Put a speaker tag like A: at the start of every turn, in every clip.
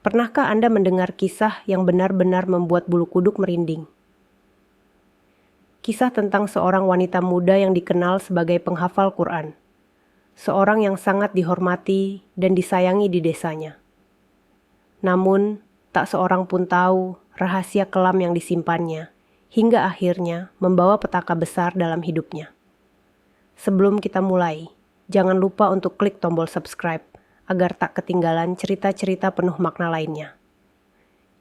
A: Pernahkah Anda mendengar kisah yang benar-benar membuat bulu kuduk merinding? Kisah tentang seorang wanita muda yang dikenal sebagai penghafal Quran. Seorang yang sangat dihormati dan disayangi di desanya. Namun, tak seorang pun tahu rahasia kelam yang disimpannya, hingga akhirnya membawa petaka besar dalam hidupnya. Sebelum kita mulai, jangan lupa untuk klik tombol subscribe agar tak ketinggalan cerita-cerita penuh makna lainnya.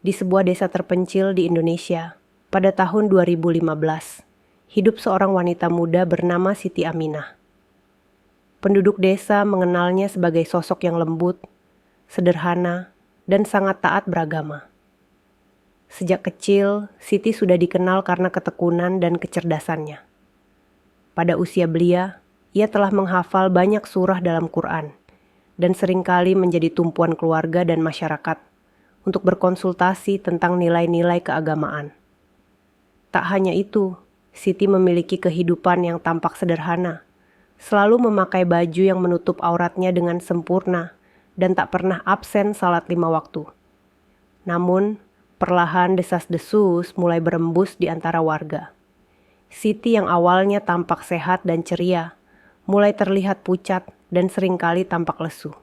A: Di sebuah desa terpencil di Indonesia, pada tahun 2015, hidup seorang wanita muda bernama Siti Aminah. Penduduk desa mengenalnya sebagai sosok yang lembut, sederhana, dan sangat taat beragama. Sejak kecil, Siti sudah dikenal karena ketekunan dan kecerdasannya. Pada usia belia, ia telah menghafal banyak surah dalam Quran, dan seringkali menjadi tumpuan keluarga dan masyarakat untuk berkonsultasi tentang nilai-nilai keagamaan. Tak hanya itu, Siti memiliki kehidupan yang tampak sederhana, selalu memakai baju yang menutup auratnya dengan sempurna dan tak pernah absen salat 5 waktu. Namun, perlahan desas-desus mulai berembus di antara warga. Siti yang awalnya tampak sehat dan ceria, mulai terlihat pucat dan seringkali tampak lesu.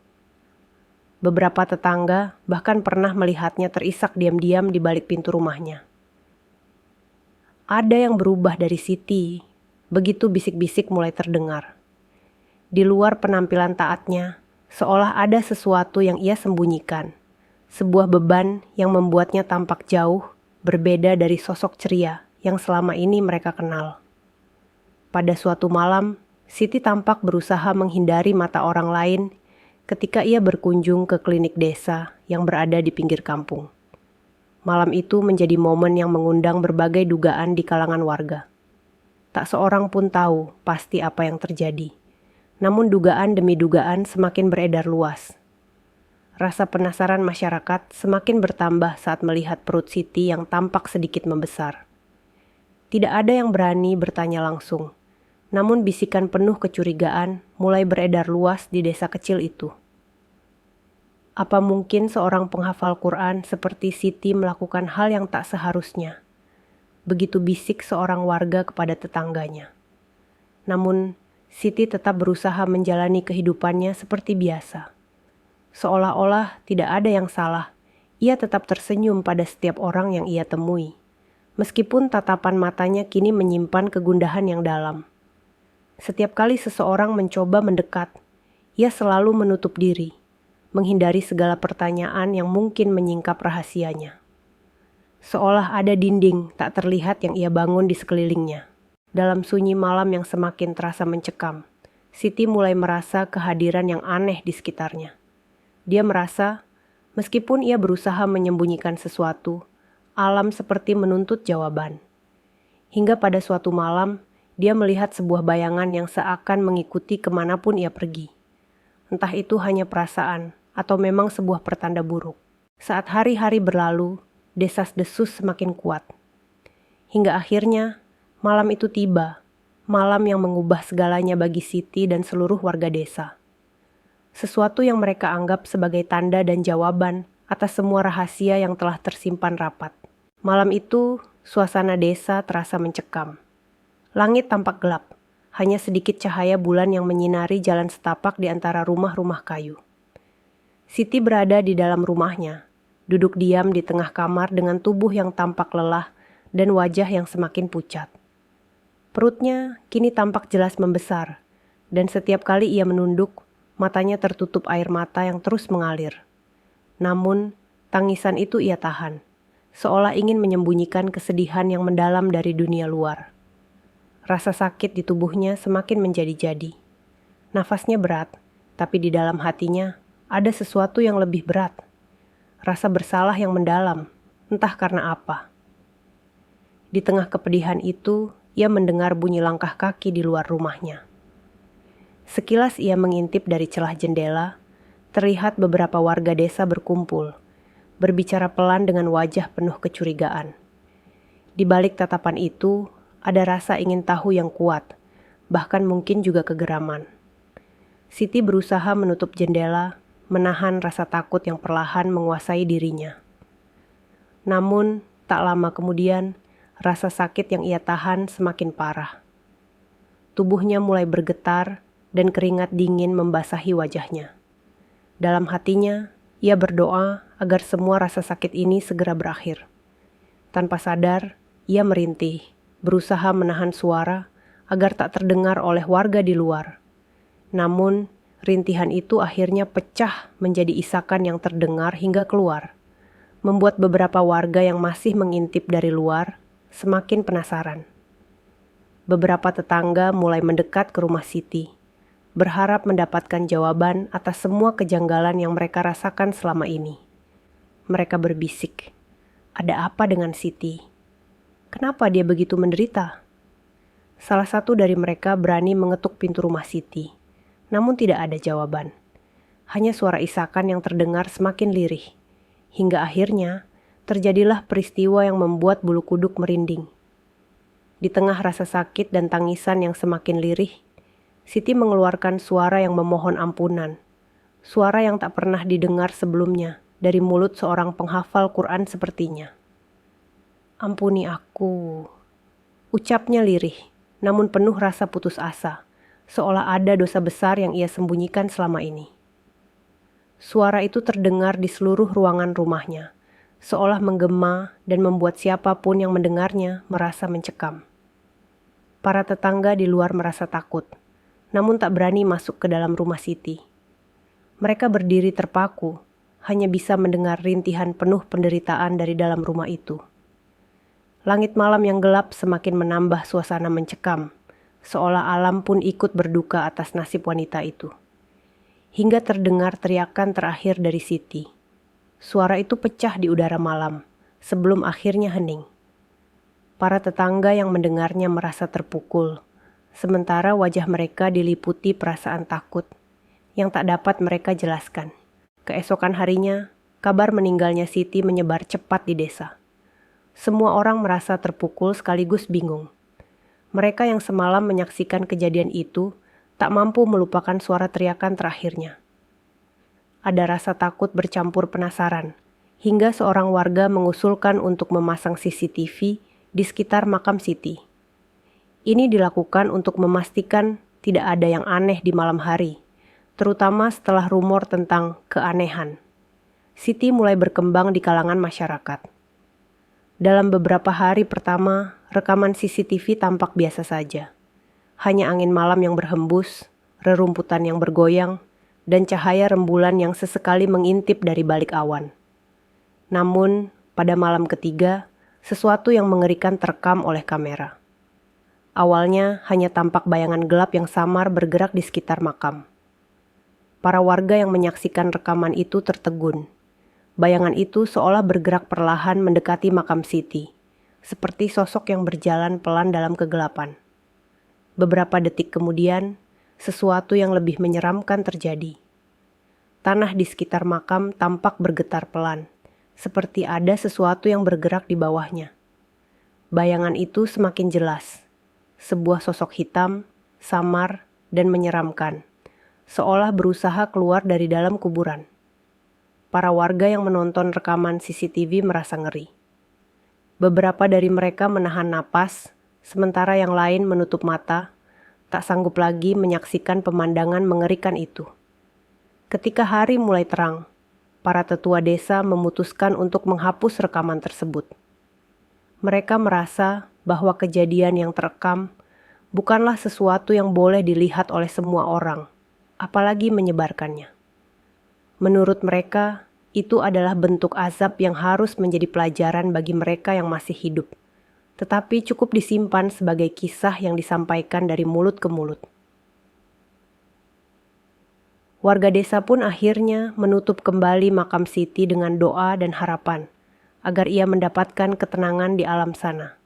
A: Beberapa tetangga bahkan pernah melihatnya terisak diam-diam di balik pintu rumahnya. Ada yang berubah dari Siti, begitu bisik-bisik mulai terdengar. Di luar penampilan taatnya, seolah ada sesuatu yang ia sembunyikan. Sebuah beban yang membuatnya tampak jauh, berbeda dari sosok ceria yang selama ini mereka kenal. Pada suatu malam, Siti tampak berusaha menghindari mata orang lain ketika ia berkunjung ke klinik desa yang berada di pinggir kampung. Malam itu menjadi momen yang mengundang berbagai dugaan di kalangan warga. Tak seorang pun tahu pasti apa yang terjadi. Namun dugaan demi dugaan semakin beredar luas. Rasa penasaran masyarakat semakin bertambah saat melihat perut Siti yang tampak sedikit membesar. Tidak ada yang berani bertanya langsung. Namun bisikan penuh kecurigaan mulai beredar luas di desa kecil itu. Apa mungkin seorang penghafal Quran seperti Siti melakukan hal yang tak seharusnya? Begitu bisik seorang warga kepada tetangganya. Namun, Siti tetap berusaha menjalani kehidupannya seperti biasa. Seolah-olah tidak ada yang salah, ia tetap tersenyum pada setiap orang yang ia temui. Meskipun tatapan matanya kini menyimpan kegundahan yang dalam. Setiap kali seseorang mencoba mendekat, ia selalu menutup diri, menghindari segala pertanyaan yang mungkin menyingkap rahasianya. Seolah ada dinding tak terlihat yang ia bangun di sekelilingnya. Dalam sunyi malam yang semakin terasa mencekam, Siti mulai merasa kehadiran yang aneh di sekitarnya. Dia merasa, meskipun ia berusaha menyembunyikan sesuatu, alam seperti menuntut jawaban. Hingga pada suatu malam, dia melihat sebuah bayangan yang seakan mengikuti kemanapun ia pergi. Entah itu hanya perasaan atau memang sebuah pertanda buruk. Saat hari-hari berlalu, desas-desus semakin kuat. Hingga akhirnya, malam itu tiba. Malam yang mengubah segalanya bagi Siti dan seluruh warga desa. Sesuatu yang mereka anggap sebagai tanda dan jawaban atas semua rahasia yang telah tersimpan rapat. Malam itu, suasana desa terasa mencekam. Langit tampak gelap, hanya sedikit cahaya bulan yang menyinari jalan setapak di antara rumah-rumah kayu. Siti berada di dalam rumahnya, duduk diam di tengah kamar dengan tubuh yang tampak lelah dan wajah yang semakin pucat. Perutnya kini tampak jelas membesar, dan setiap kali ia menunduk, matanya tertutup air mata yang terus mengalir. Namun, tangisan itu ia tahan, seolah ingin menyembunyikan kesedihan yang mendalam dari dunia luar. Rasa sakit di tubuhnya semakin menjadi-jadi. Nafasnya berat, tapi di dalam hatinya ada sesuatu yang lebih berat. Rasa bersalah yang mendalam, entah karena apa. Di tengah kepedihan itu, ia mendengar bunyi langkah kaki di luar rumahnya. Sekilas ia mengintip dari celah jendela, terlihat beberapa warga desa berkumpul, berbicara pelan dengan wajah penuh kecurigaan. Di balik tatapan itu, ada rasa ingin tahu yang kuat, bahkan mungkin juga kegeraman. Siti berusaha menutup jendela, menahan rasa takut yang perlahan menguasai dirinya. Namun, tak lama kemudian, rasa sakit yang ia tahan semakin parah. Tubuhnya mulai bergetar dan keringat dingin membasahi wajahnya. Dalam hatinya, ia berdoa agar semua rasa sakit ini segera berakhir. Tanpa sadar, ia merintih, berusaha menahan suara agar tak terdengar oleh warga di luar. Namun, rintihan itu akhirnya pecah menjadi isakan yang terdengar hingga keluar, membuat beberapa warga yang masih mengintip dari luar semakin penasaran. Beberapa tetangga mulai mendekat ke rumah Siti, berharap mendapatkan jawaban atas semua kejanggalan yang mereka rasakan selama ini. Mereka berbisik, "Ada apa dengan Siti? Kenapa dia begitu menderita?" Salah satu dari mereka berani mengetuk pintu rumah Siti, namun tidak ada jawaban. Hanya suara isakan yang terdengar semakin lirih, hingga akhirnya terjadilah peristiwa yang membuat bulu kuduk merinding. Di tengah rasa sakit dan tangisan yang semakin lirih, Siti mengeluarkan suara yang memohon ampunan, suara yang tak pernah didengar sebelumnya dari mulut seorang penghafal Quran sepertinya. "Ampuni aku," ucapnya lirih, namun penuh rasa putus asa, seolah ada dosa besar yang ia sembunyikan selama ini. Suara itu terdengar di seluruh ruangan rumahnya, seolah menggema dan membuat siapapun yang mendengarnya merasa mencekam. Para tetangga di luar merasa takut, namun tak berani masuk ke dalam rumah Siti. Mereka berdiri terpaku, hanya bisa mendengar rintihan penuh penderitaan dari dalam rumah itu. Langit malam yang gelap semakin menambah suasana mencekam, seolah alam pun ikut berduka atas nasib wanita itu. Hingga terdengar teriakan terakhir dari Siti. Suara itu pecah di udara malam, sebelum akhirnya hening. Para tetangga yang mendengarnya merasa terpukul, sementara wajah mereka diliputi perasaan takut yang tak dapat mereka jelaskan. Keesokan harinya, kabar meninggalnya Siti menyebar cepat di desa. Semua orang merasa terpukul sekaligus bingung. Mereka yang semalam menyaksikan kejadian itu tak mampu melupakan suara teriakan terakhirnya. Ada rasa takut bercampur penasaran, hingga seorang warga mengusulkan untuk memasang CCTV di sekitar makam Siti. Ini dilakukan untuk memastikan tidak ada yang aneh di malam hari, terutama setelah rumor tentang keanehan Siti mulai berkembang di kalangan masyarakat. Dalam beberapa hari pertama, rekaman CCTV tampak biasa saja. Hanya angin malam yang berhembus, rerumputan yang bergoyang, dan cahaya rembulan yang sesekali mengintip dari balik awan. Namun, pada malam ketiga, sesuatu yang mengerikan terekam oleh kamera. Awalnya hanya tampak bayangan gelap yang samar bergerak di sekitar makam. Para warga yang menyaksikan rekaman itu tertegun. Bayangan itu seolah bergerak perlahan mendekati makam Siti, seperti sosok yang berjalan pelan dalam kegelapan. Beberapa detik kemudian, sesuatu yang lebih menyeramkan terjadi. Tanah di sekitar makam tampak bergetar pelan, seperti ada sesuatu yang bergerak di bawahnya. Bayangan itu semakin jelas. Sebuah sosok hitam, samar, dan menyeramkan, seolah berusaha keluar dari dalam kuburan. Para warga yang menonton rekaman CCTV merasa ngeri. Beberapa dari mereka menahan napas, sementara yang lain menutup mata, tak sanggup lagi menyaksikan pemandangan mengerikan itu. Ketika hari mulai terang, para tetua desa memutuskan untuk menghapus rekaman tersebut. Mereka merasa bahwa kejadian yang terekam bukanlah sesuatu yang boleh dilihat oleh semua orang, apalagi menyebarkannya. Menurut mereka, itu adalah bentuk azab yang harus menjadi pelajaran bagi mereka yang masih hidup, tetapi cukup disimpan sebagai kisah yang disampaikan dari mulut ke mulut. Warga desa pun akhirnya menutup kembali makam Siti dengan doa dan harapan, agar ia mendapatkan ketenangan di alam sana.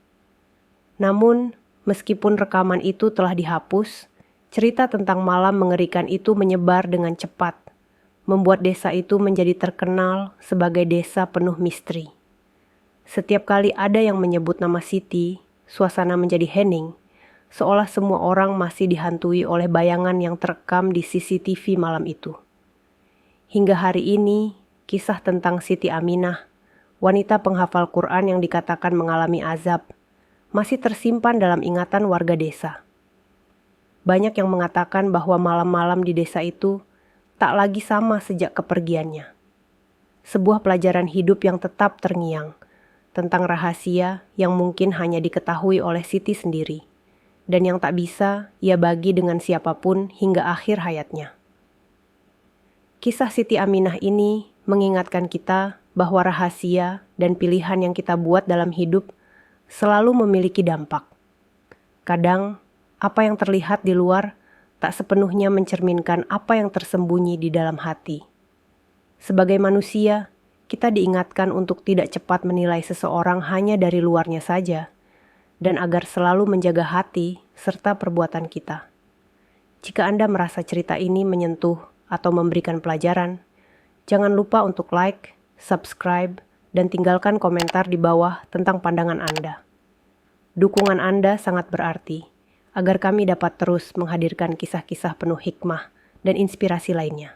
A: Namun, meskipun rekaman itu telah dihapus, cerita tentang malam mengerikan itu menyebar dengan cepat, membuat desa itu menjadi terkenal sebagai desa penuh misteri. Setiap kali ada yang menyebut nama Siti, suasana menjadi hening, seolah semua orang masih dihantui oleh bayangan yang terekam di CCTV malam itu. Hingga hari ini, kisah tentang Siti Aminah, wanita penghafal Quran yang dikatakan mengalami azab, masih tersimpan dalam ingatan warga desa. Banyak yang mengatakan bahwa malam-malam di desa itu tak lagi sama sejak kepergiannya. Sebuah pelajaran hidup yang tetap terngiang, tentang rahasia yang mungkin hanya diketahui oleh Siti sendiri, dan yang tak bisa ia bagi dengan siapapun hingga akhir hayatnya. Kisah Siti Aminah ini mengingatkan kita bahwa rahasia dan pilihan yang kita buat dalam hidup selalu memiliki dampak. Kadang, apa yang terlihat di luar tak sepenuhnya mencerminkan apa yang tersembunyi di dalam hati. Sebagai manusia, kita diingatkan untuk tidak cepat menilai seseorang hanya dari luarnya saja, dan agar selalu menjaga hati serta perbuatan kita. Jika Anda merasa cerita ini menyentuh atau memberikan pelajaran, jangan lupa untuk like, subscribe, dan tinggalkan komentar di bawah tentang pandangan Anda. Dukungan Anda sangat berarti, agar kami dapat terus menghadirkan kisah-kisah penuh hikmah dan inspirasi lainnya.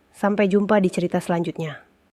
A: Sampai jumpa di cerita selanjutnya.